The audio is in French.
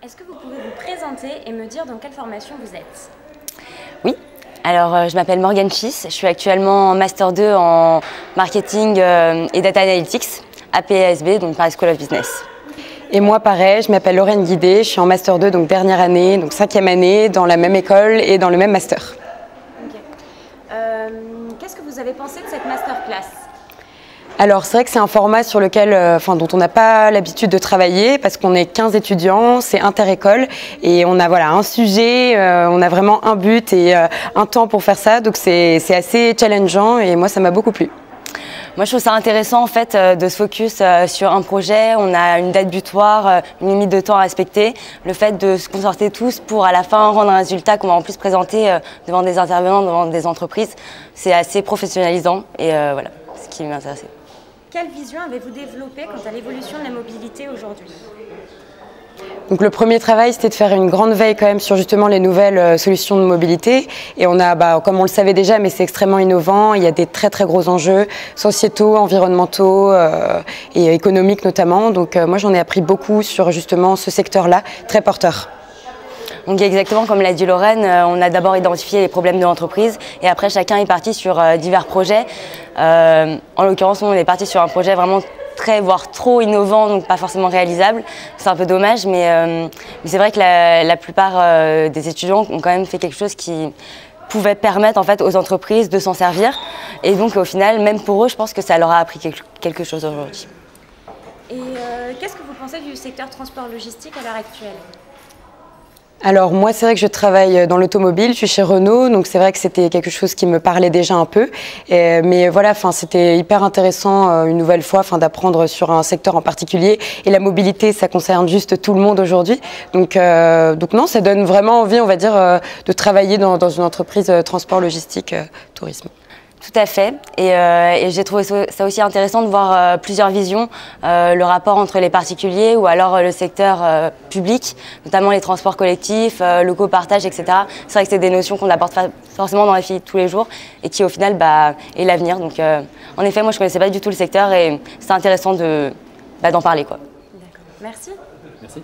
Est-ce que vous pouvez vous présenter et me dire dans quelle formation vous êtes? Oui, alors je m'appelle Morgane Schiss, je suis actuellement en Master 2 en Marketing et Data Analytics à PASB, donc Paris School of Business. Et moi pareil, je m'appelle Lorraine Guidé, je suis en Master 2, donc dernière année, donc 5e année, dans la même école et dans le même master. Okay. Qu'est-ce que vous avez pensé de cette masterclass? Alors c'est vrai que c'est un format sur lequel, dont on n'a pas l'habitude de travailler parce qu'on est 15 étudiants, c'est inter-école et on a un sujet, on a vraiment un but et un temps pour faire ça, donc c'est assez challengeant et moi ça m'a beaucoup plu. Moi je trouve ça intéressant en fait de se focus sur un projet, on a une date butoir, une limite de temps à respecter, le fait de se concerter tous pour à la fin rendre un résultat qu'on va en plus présenter devant des intervenants, devant des entreprises, c'est assez professionnalisant et voilà, ce qui m'intéressait. Quelle vision avez-vous développée quant à l'évolution de la mobilité aujourd'hui? Donc le premier travail, c'était de faire une grande veille quand même sur justement les nouvelles solutions de mobilité. Et on a, comme on le savait déjà, mais c'est extrêmement innovant, il y a des très très gros enjeux sociétaux, environnementaux et économiques notamment. Donc moi j'en ai appris beaucoup sur justement ce secteur-là, très porteur. Donc exactement comme l'a dit Lorraine, on a d'abord identifié les problèmes de l'entreprise et après chacun est parti sur divers projets. En l'occurrence, on est parti sur un projet vraiment très, voire trop innovant, donc pas forcément réalisable. C'est un peu dommage, mais c'est vrai que la plupart des étudiants ont quand même fait quelque chose qui pouvait permettre en fait aux entreprises de s'en servir. Et donc au final, même pour eux, je pense que ça leur a appris quelque chose aujourd'hui. Et qu'est-ce que vous pensez du secteur transport logistique à l'heure actuelle ? Alors moi c'est vrai que je travaille dans l'automobile, je suis chez Renault, donc c'est vrai que c'était quelque chose qui me parlait déjà un peu. Mais voilà, c'était hyper intéressant une nouvelle fois d'apprendre sur un secteur en particulier. Et la mobilité, ça concerne juste tout le monde aujourd'hui. Donc non, ça donne vraiment envie, on va dire, de travailler dans une entreprise transport, logistique, tourisme. Tout à fait, et j'ai trouvé ça aussi intéressant de voir plusieurs visions, le rapport entre les particuliers ou alors le secteur public, notamment les transports collectifs, le copartage, etc. C'est vrai que c'est des notions qu'on n'apporte pas forcément dans la vie de tous les jours et qui au final est l'avenir. Donc en effet, moi je ne connaissais pas du tout le secteur et c'est intéressant d'en parler, quoi. D'accord, merci. Merci.